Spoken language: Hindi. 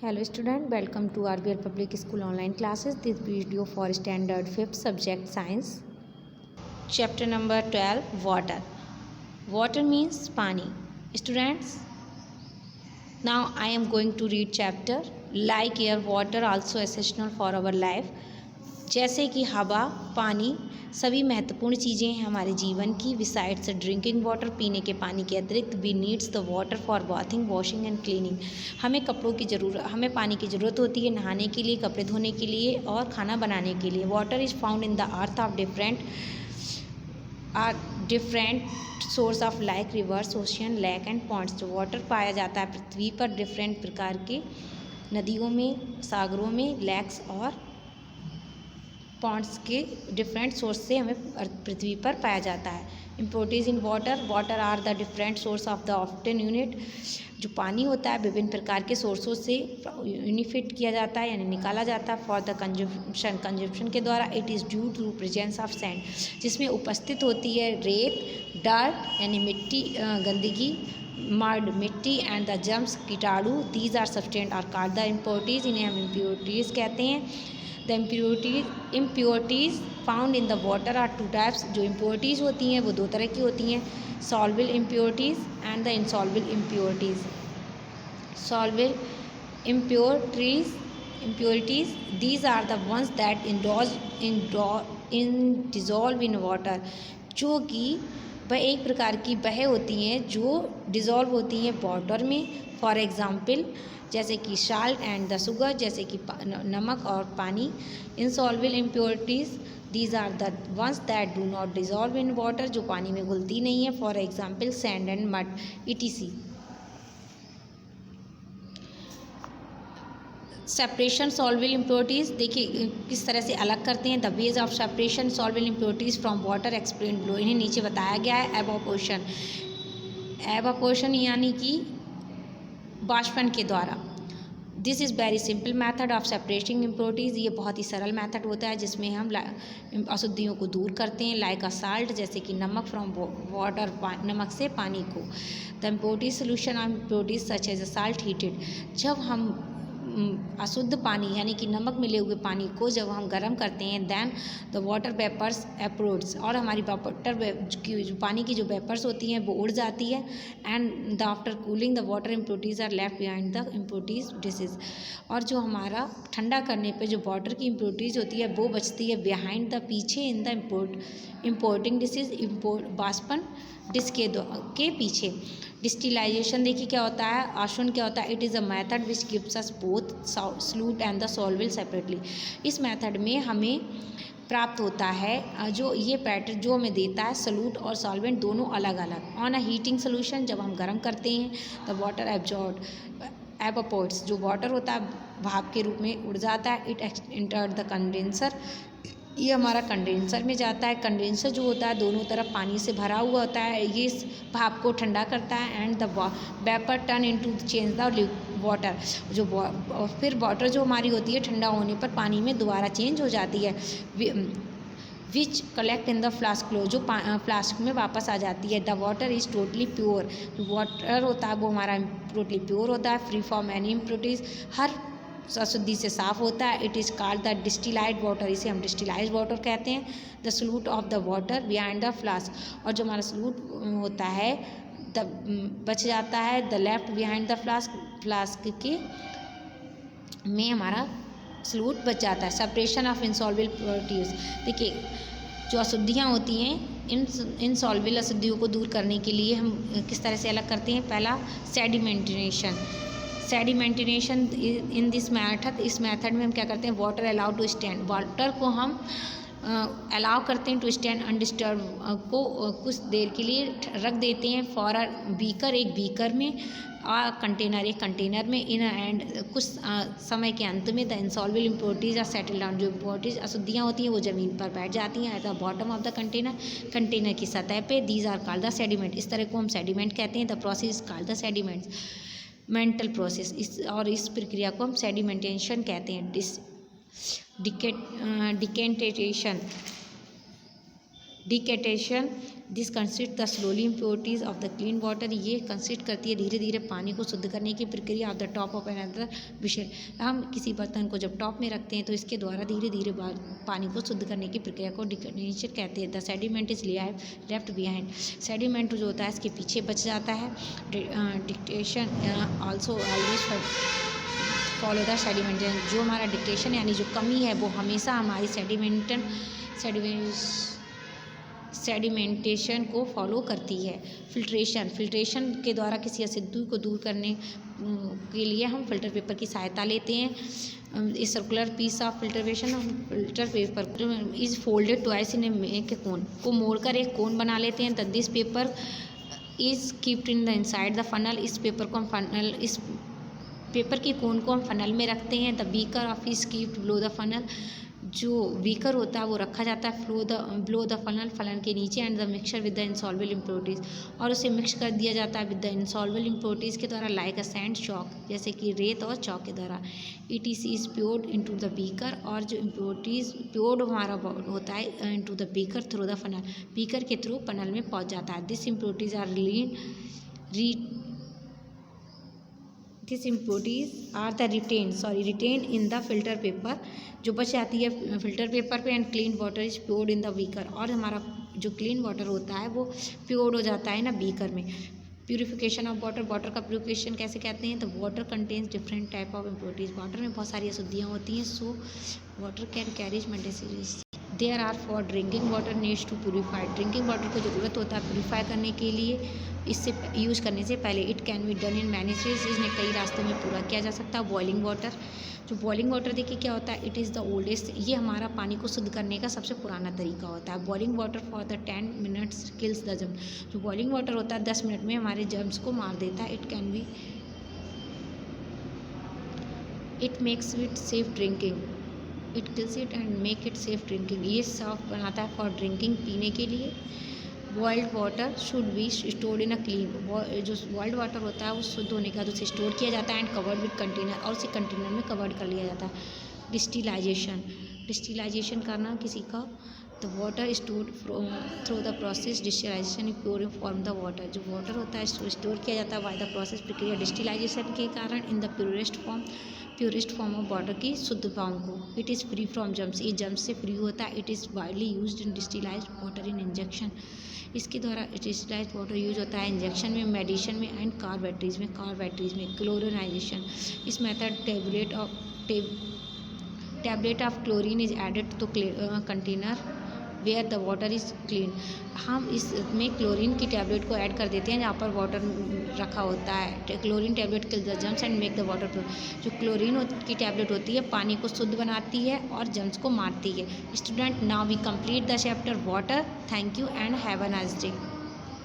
Hello student, welcome to RBL Public School online classes. This video for standard 5th subject science. Chapter number 12 water. Water means pani. Students, now I am going to read chapter like air, water also essential for our life. जैसे कि हवा, पानी सभी महत्वपूर्ण चीज़ें हैं हमारे जीवन की. बिसाइड्स ड्रिंकिंग वाटर, पीने के पानी के अतिरिक्त we needs the water for bathing, washing and cleaning. हमें पानी की ज़रूरत होती है नहाने के लिए, कपड़े धोने के लिए और खाना बनाने के लिए. Water is found in the earth of different source of like rivers, ocean, lake and ponds. जो वाटर पाया जाता है पृथ्वी पर डिफरेंट प्रकार के नदियों में, सागरों में, लेक्स और पॉन्ड्स के डिफरेंट सोर्स से हमें पृथ्वी पर पाया जाता है. Impurities in water. Water are the different source of the often unit. जो पानी होता है विभिन्न प्रकार के सोर्सों से यूनिफिट किया जाता है यानी निकाला जाता है फॉर द कंजम्पशन के द्वारा. It is due to presence of sand, जिसमें उपस्थित होती है रेत, डर्ट यानी मिट्टी, गंदगी, मड मिट्टी एंड द जम्स कीटाणु. These are substance are called the impurities. इन्हें हम इम्प्योरिटीज़ कहते हैं. The impurities found in the water are two types. जो इम्प्योरिटीज़ होती हैं वो दो तरह की होती हैं, solvable impurities and the insolvable impurities. Solvable impurities these are the ones that dissolve in water. जो कि वह एक प्रकार की वह होती हैं जो डिज़ोल्व होती हैं वाटर में. फॉर एग्ज़ाम्पल जैसे कि साल्ट एंड द शुगर, जैसे कि नमक और पानी. Insolvable impurities these are the ones that do not dissolve in water. जो पानी में घुलती नहीं है. For example sand and mud etc. Separation solvable impurities. देखिए किस तरह से अलग करते हैं. The ways of separation solvable impurities from water explain below. इन्हें नीचे बताया गया है. एवापोरेशन यानी कि बाष्पन के द्वारा. This is very simple method of separating impurities. ये बहुत ही सरल मैथड होता है जिसमें हम अशुद्धियों को दूर करते हैं. लाइक अ साल्ट, जैसे कि नमक फ्रॉम वाटर, नमक से पानी को. The impurities solution of impurities such as a salt heated. जब हम अशुद्ध पानी यानी कि नमक मिले हुए पानी को जब हम गर्म करते हैं देन द वाटर वेपर्स एप्रोड्स. और हमारी जो पानी की जो वेपर्स होती हैं वो उड़ जाती है. And the after cooling the water impurities are left behind the impurities dishes. और जो हमारा ठंडा करने पे जो वाटर की इम्प्योरिटीज़ होती है वो बचती है बिहाइंड द, पीछे, इन द इम्पोर्टिंग डिशेज, बाष्पन डिश के पीछे. डिस्टिलाइजेशन देखिए क्या होता है, आशुन क्या होता है. It is a method which gives us both solute and the solvable separately. इस मेथड में हमें प्राप्त होता है जो ये पैटर्न जो हमें देता है सॉल्यूट और सॉल्वेंट दोनों अलग अलग. ऑन अ हीटिंग सोल्यूशन, जब हम गर्म करते हैं द वाटर एवापोरेट्स. जो वाटर होता है भाप के रूप में उड़ जाता है. It enter the condenser. ये हमारा कंडेंसर में जाता है. कंडेंसर जो होता है दोनों तरफ पानी से भरा हुआ होता है. ये इस भाप को ठंडा करता है. And the vapour turn into change the water. जो फिर वाटर जो हमारी होती है ठंडा होने पर पानी में दोबारा चेंज हो जाती है. Which collect in the flask close. जो फ्लास्क में वापस आ जाती है. The water is totally pure. जो वाटर होता है वो हमारा टोटली प्योर होता है, फ्री फ्रॉम एनी इम्प्योरिटीज़, हर अशुद्धि से साफ होता है. It is called the distilled water. इसे हम डिस्टिलाइज वाटर कहते हैं. The solute of the water behind the flask. और जो हमारा सॉल्यूट होता है बच जाता है the left behind the flask के में हमारा सॉल्यूट बच जाता है. Separation of इनसॉल्वेबल impurities. देखिए जो अशुद्धियाँ होती हैं इनसॉल्वेबल अशुद्धियों को दूर करने के लिए हम किस तरह से अलग करते हैं. पहला सेडिमेंटेशन. In this method. इस मैथड में हम क्या करते हैं, water allow to stand. Water को हम अलाउ करते हैं टू स्टैंड अनडिस्टर्ब को कुछ देर के लिए रख देते हैं. फॉर अ बीकर, एक बीकर में, कंटेनर, एक कंटेनर में. इन एंड कुछ समय के अंत में the insolvable impurities are settle down. जो इम्प्योरिटीज़ अशुद्धियाँ होती हैं वो ज़मीन पर बैठ जाती हैं at the bottom of the container की सतह पे. These are called the sediment. इस तरह को हम सेडिमेंट कहते हैं. The process called the sedimental process. और इस प्रक्रिया को हम सेडिमेंटेशन कहते हैं. Decantation this consist the slowly impurities of the clean water, ये कंसिस्ट करती है धीरे धीरे पानी को शुद्ध करने की प्रक्रिया of the top of another विषय। हम किसी बर्तन को जब टॉप में रखते हैं तो इसके द्वारा धीरे धीरे पानी को शुद्ध करने की प्रक्रिया को डिकनेशन कहते हैं। The sediment is left behind, sediment जो होता है इसके पीछे बच जाता है। Dictation also always follow the sedimentation, जो हमारा डिक्टेशन यानी जो कमी है वो हमेशा हमारी सेडिमेंटेशन को फॉलो करती है। फिल्ट्रेशन के द्वारा किसी अशुद्धि को दूर करने के लिए हम फिल्टर पेपर की सहायता लेते हैं। इस circular piece of filtration, filter paper is folded twice in a cone, को मोड़कर एक कोन बना लेते हैं। The this paper is keeped in the inside the funnel, इस पेपर को हम फनल, इस पेपर के कोन को हम फनल में रखते हैं। The beaker of is keeped below the funnel, जो बीकर होता है वो रखा जाता है बिलो द फनल के नीचे। And the mixture with the insolvable impurities, और उसे मिक्स कर दिया जाता है विद द इंसॉल्वेबल इम्प्योरिटीज के द्वारा, लाइक अ सैंड चॉक, जैसे कि रेत और चौक के द्वारा। ETC is poured into the beaker, और जो इम्प्योरिटीज प्योर्ड हमारा होता है into the beaker through the funnel, beaker के थ्रू फनल में पहुंच जाता है। This impurities are the retain in the filter paper, जो बच जाती है फिल्टर पेपर पे। And clean water is poured in the beaker, और हमारा जो क्लीन वाटर होता है वो प्योर्ड हो जाता है ना बीकर में। प्यूरिफिकेशन ऑफ वाटर का प्यूरिफिकेशन कैसे कहते हैं? तो water contains different type of impurities, water में बहुत सारी अशुद्धियाँ होती हैं। So water can carries medicine there are for drinking water needs to purify, drinking water को ज़रूरत होता है प्यूरीफाई करने के लिए, इससे यूज़ करने से पहले। It can be done in many ways, इसमें कई रास्तों में पूरा किया जा सकता है। बॉइलिंग वाटर, जो बॉइलिंग वाटर देखिए क्या होता है, इट इज़ द ओल्डेस्ट, ये हमारा पानी को शुद्ध करने का सबसे पुराना तरीका होता है। Boiling water for the 10 minutes kills the germ, जो बॉइलिंग वाटर होता है 10 मिनट में हमारे जर्म्स को मार देता है। It makes it safe drinking, it kills it and make it safe drinking, ये साफ बनाता है फॉर ड्रिंकिंग, पीने के लिए। Boiled water should be stored in a clean, जो बॉइल्ड वाटर होता है वो शुद्ध होने के बाद उसे स्टोर किया जाता है। एंड कवर्ड विद कंटेनर, और उसे कंटेनर में कवर्ड कर लिया जाता है। डिस्टिलाइजेशन करना किसी का, the water stored through the process distillation pure form the water, जो वाटर होता है स्टोर किया जाता है बाय द प्रोसेस प्रक्रिया डिस्टिलाइजेशन के कारण in the purest form of water की शुद्ध फॉर्म को। It is free from germs, ये जम्स से फ्री होता है। It is widely used in distilled water in injection, इसके द्वारा डिस्टिलाइज्ड वाटर यूज होता है इंजेक्शन में, मेडिसिन में एंड कार बैटरीज में। क्लोरिनाइजेशन, इस method tablet of chlorine is added to container where the water is clean, हम इसमें क्लोरीन की टैबलेट को ऐड कर देते हैं जहाँ पर वाटर रखा होता है। Chlorine tablet kill the germs and make the water pure, जो क्लोरीन की टैबलेट होती है पानी को शुद्ध बनाती है और जम्स को मारती है। Student, now we complete the chapter water. Thank you and have a nice day.